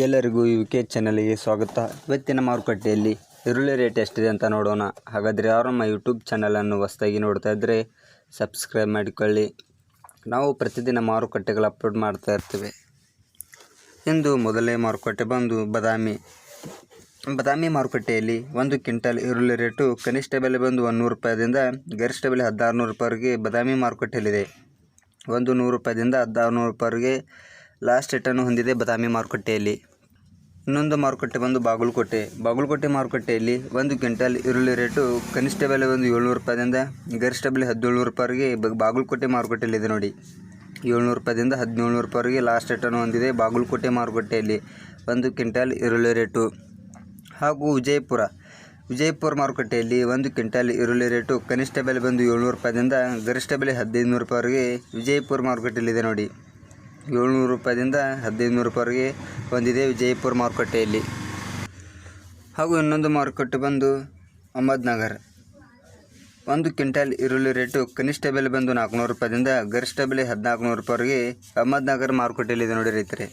ಎಲ್ಲರಿಗೂ UK ಚಾನಲ್ಗೆ ಸ್ವಾಗತ. ಇವತ್ತಿನ ಮಾರುಕಟ್ಟೆಯಲ್ಲಿ ಈರುಳ್ಳಿ ರೇಟ್ ಎಷ್ಟಿದೆ ಅಂತ ನೋಡೋಣ. ಹಾಗಾದರೆ ಯಾರು ನಮ್ಮ ಯೂಟ್ಯೂಬ್ ಚಾನಲನ್ನು ಹೊಸದಾಗಿ ನೋಡ್ತಾ ಇದ್ದರೆ ಸಬ್ಸ್ಕ್ರೈಬ್ ಮಾಡಿಕೊಳ್ಳಿ. ನಾವು ಪ್ರತಿದಿನ ಮಾರುಕಟ್ಟೆಗಳು ಅಪ್ಲೋಡ್ ಮಾಡ್ತಾ ಇರ್ತೀವಿ. ಇಂದು ಮೊದಲನೇ ಮಾರುಕಟ್ಟೆ ಬಂದು ಬದಾಮಿ ಮಾರುಕಟ್ಟೆಯಲ್ಲಿ 1 ಕ್ವಿಂಟಲ್ ಈರುಳ್ಳಿ ರೇಟು ಕನಿಷ್ಠ ಬೆಲೆ ಬಂದು 100 ರೂಪಾಯಿದಿಂದ ಗರಿಷ್ಠ ಬೆಲೆ 1600 ರೂಪಾಯಿವರೆಗೆ ಬದಾಮಿ ಮಾರುಕಟ್ಟೆಯಲ್ಲಿದೆ. 100 ರೂಪಾಯಿದಿಂದ 1600 ರೂಪಾಯಿವರೆಗೆ ಲಾಸ್ಟ್ ರೇಟನ್ನು ಹೊಂದಿದೆ ಬದಾಮಿ ಮಾರುಕಟ್ಟೆಯಲ್ಲಿ. ಇನ್ನೊಂದು ಮಾರುಕಟ್ಟೆ ಬಂದು ಬಾಗಲಕೋಟೆ ಮಾರುಕಟ್ಟೆಯಲ್ಲಿ 1 ಕ್ವಿಂಟಲ್ ಈರುಳ್ಳಿ ರೇಟು ಕನಿಷ್ಠ ಬೆಲೆ ಒಂದು 700 ರೂಪಾಯಿದಿಂದ ಗರಿಷ್ಠ ಬೆಲೆ 1700 ರೂಪಾಯಿವರೆಗೆ ಬಾಗಲಕೋಟೆ ಮಾರುಕಟ್ಟೆಯಲ್ಲಿದೆ ನೋಡಿ. 700 ರೂಪಾಯಿದಿಂದ 1700 ರೂಪಾಯಿವರೆಗೆ ಲಾಸ್ಟ್ ರೇಟನ್ನು ಹೊಂದಿದೆ ಬಾಗಲಕೋಟೆ ಮಾರುಕಟ್ಟೆಯಲ್ಲಿ 1 ಕ್ವಿಂಟಲ್ ಈರುಳ್ಳಿ ರೇಟು. ಹಾಗೂ ವಿಜಯಪುರ ಮಾರುಕಟ್ಟೆಯಲ್ಲಿ 1 ಕ್ವಿಂಟಲ್ ಈರುಳ್ಳಿ ರೇಟು ಕನಿಷ್ಠ ಬೆಲೆ ಬಂದು 700 ರೂಪಾಯಿದಿಂದ ಗರಿಷ್ಠ ಬೆಲೆ 1500 ರೂಪಾಯಿವರೆಗೆ ವಿಜಯಪುರ ಮಾರುಕಟ್ಟೆಯಲ್ಲಿದೆ ನೋಡಿ. 700 ರೂಪಾಯಿದಿಂದ 1500 ರೂಪಾಯಿವರೆಗೆ ಹೊಂದಿದೆ ವಿಜಯಪುರ ಮಾರುಕಟ್ಟೆಯಲ್ಲಿ. ಹಾಗೂ ಇನ್ನೊಂದು ಮಾರುಕಟ್ಟೆ ಬಂದು ಅಹಮದ್ನಗರ್. 1 ಕ್ವಿಂಟಲ್ ಈರುಳ್ಳಿ ರೇಟು ಕನಿಷ್ಠ ಬೆಲೆ ಬಂದು 400 ರೂಪಾಯಿದಿಂದ ಗರಿಷ್ಠ ಬೆಲೆ 1400 ರೂಪಾಯಿವರೆಗೆ ಅಹಮದ್ನಗರ್ ಮಾರುಕಟ್ಟೆಯಲ್ಲಿದೆ ನೋಡಿ ರೈತರೆ.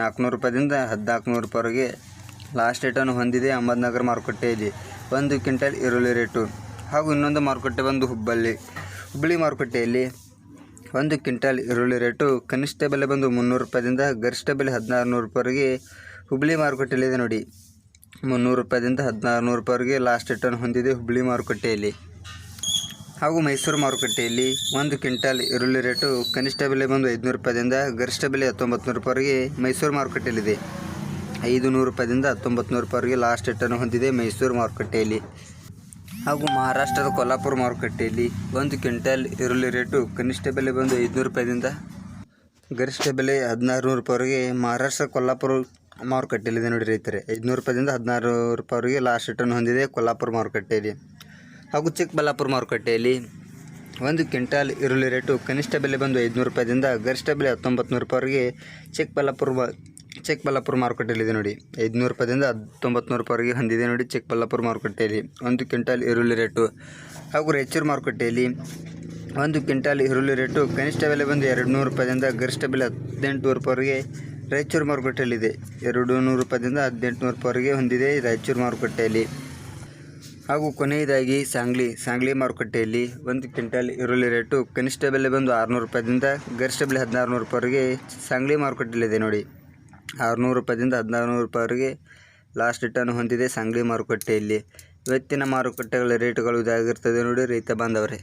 400 ರೂಪಾಯಿದಿಂದ 1400 ರೂಪಾಯಿವರೆಗೆ ಲಾಸ್ಟ್ ರೇಟನ್ನು ಹೊಂದಿದೆ ಅಹಮದ್ನಗರ್ ಮಾರುಕಟ್ಟೆಯಲ್ಲಿ 1 ಕ್ವಿಂಟಲ್ ಈರುಳ್ಳಿ ರೇಟು. ಹಾಗೂ ಇನ್ನೊಂದು ಮಾರುಕಟ್ಟೆ ಬಂದು ಹುಬ್ಬಳ್ಳಿ ಮಾರುಕಟ್ಟೆಯಲ್ಲಿ 1 ಕ್ವಿಂಟಲ್ ಈರುಳ್ಳಿ ರೇಟು ಕನಿಷ್ಠ ಬೆಲೆ ಬಂದು 300 ರೂಪಾಯಿದಿಂದ ಗರಿಷ್ಠ ಬೆಲೆ 1600 ರೂಪಾಯಿವರೆಗೆ ಹುಬ್ಬಳ್ಳಿ ಮಾರುಕಟ್ಟೆಯಲ್ಲಿದೆ ನೋಡಿ. 300 ರೂಪಾಯಿದಿಂದ 1600 ರೂಪಾಯಿವರೆಗೆ ಲಾಸ್ಟ್ ರೇಟನ್ನು ಹೊಂದಿದೆ ಹುಬ್ಬಳ್ಳಿ ಮಾರುಕಟ್ಟೆಯಲ್ಲಿ. ಹಾಗೂ ಮೈಸೂರು ಮಾರುಕಟ್ಟೆಯಲ್ಲಿ 1 ಕ್ವಿಂಟಲ್ ಈರುಳ್ಳಿ ರೇಟು ಕನಿಷ್ಠ ಬೆಲೆ ಬಂದು 500 ರೂಪಾಯಿದಿಂದ ಗರಿಷ್ಠ ಬೆಲೆ 1900 ರೂಪಾಯಿವರೆಗೆ ಮೈಸೂರು ಮಾರುಕಟ್ಟೆಯಲ್ಲಿದೆ. 500 ರೂಪಾಯಿದಿಂದ 1900 ರೂಪಾಯಿವರೆಗೆ ಲಾಸ್ಟ್ ರೇಟನ್ನು ಹೊಂದಿದೆ ಮೈಸೂರು ಮಾರುಕಟ್ಟೆಯಲ್ಲಿ. ಹಾಗೂ ಮಹಾರಾಷ್ಟ್ರದ ಕೊಲ್ಹಾಪುರ ಮಾರುಕಟ್ಟೆಯಲ್ಲಿ 1 ಕ್ವಿಂಟಲ್ ಈರುಳ್ಳಿ ರೇಟು ಕನಿಷ್ಠ ಬೆಲೆ ಬಂದು 500 ರೂಪಾಯಿದಿಂದ ಗರಿಷ್ಠ ಬೆಲೆ 1600 ರೂಪಾಯಿವರೆಗೆ ಮಹಾರಾಷ್ಟ್ರ ಕೊಲ್ಹಾಪುರ ಮಾರುಕಟ್ಟೆಯಲ್ಲಿದೆ ನೋಡಿ ರೈತರೆ. 500 ರೂಪಾಯಿದಿಂದ 1600 ರೂಪಾಯಿವರೆಗೆ ಲಾಸ್ಟ್ ರೇಟನ್ನು ಹೊಂದಿದೆ ಕೊಲ್ಹಾಪುರ ಮಾರುಕಟ್ಟೆಯಲ್ಲಿ. ಹಾಗೂ ಚಿಕ್ಕಬಳ್ಳಾಪುರ ಮಾರುಕಟ್ಟೆಯಲ್ಲಿ 1 ಕ್ವಿಂಟಲ್ ಈರುಳ್ಳಿ ರೇಟು ಕನಿಷ್ಠ ಬೆಲೆ ಬಂದು 500 ರೂಪಾಯಿದಿಂದ ಗರಿಷ್ಠ ಬೆಲೆ 1900 ರೂಪಾಯಿವರೆಗೆ ಚಿಕ್ಕಬಳ್ಳಾಪುರ ಮಾರುಕಟ್ಟೆಯಲ್ಲಿದೆ ನೋಡಿ. 500 ರೂಪಾಯಿದಿಂದ 1900 ರೂಪಾಯಿವರೆಗೆ ಹೊಂದಿದೆ ನೋಡಿ ಚಿಕ್ಕಬಳ್ಳಾಪುರ ಮಾರುಕಟ್ಟೆಯಲ್ಲಿ 1 ಕ್ವಿಂಟಲ್ ಈರುಳ್ಳಿ ರೇಟು. ಹಾಗೂ ರಾಯಚೂರು ಮಾರುಕಟ್ಟೆಯಲ್ಲಿ 1 ಕ್ವಿಂಟಲ್ ಈರುಳ್ಳಿ ರೇಟು ಕನಿಷ್ಠ ಬೆಲೆ ಬಂದು 200 ರೂಪಾಯಿದಿಂದ ಗರಿಷ್ಠ ಬೆಲೆ 1800 ರೂಪಾಯಿವರೆಗೆ ರಾಯಚೂರು ಮಾರುಕಟ್ಟೆಯಲ್ಲಿದೆ. 200 ರೂಪಾಯಿದಿಂದ 1800 ರೂಪಾಯಿವರೆಗೆ ಹೊಂದಿದೆ ರಾಯಚೂರು ಮಾರುಕಟ್ಟೆಯಲ್ಲಿ. ಹಾಗೂ ಕೊನೆಯದಾಗಿ ಸಾಂಗ್ಲಿ ಮಾರುಕಟ್ಟೆಯಲ್ಲಿ 1 ಕ್ವಿಂಟಲ್ ಈರುಳ್ಳಿ ರೇಟು ಕನಿಷ್ಠ ಬೆಲೆ ಬಂದು 600 ರೂಪಾಯಿದಿಂದ ಗರಿಷ್ಠ ಬೆಲೆ 1600 ರೂಪಾಯಿವರೆಗೆ ಸಾಂಗ್ಲಿ ಮಾರುಕಟ್ಟೆಯಲ್ಲಿದೆ ನೋಡಿ. 600 ರೂಪಾಯಿದಿಂದ 1600 ರೂಪಾಯಿವರೆಗೆ ಲಾಸ್ಟ್ ರೇಟನ್ನು ಹೊಂದಿದೆ ಸಾಂಗ್ಲಿ ಮಾರುಕಟ್ಟೆಯಲ್ಲಿ. ಇವತ್ತಿನ ಮಾರುಕಟ್ಟೆಗಳ ರೇಟುಗಳು ಇದಾಗಿರ್ತದೆ ನೋಡಿ ರೈತ ಬಾಂಧವರೇ.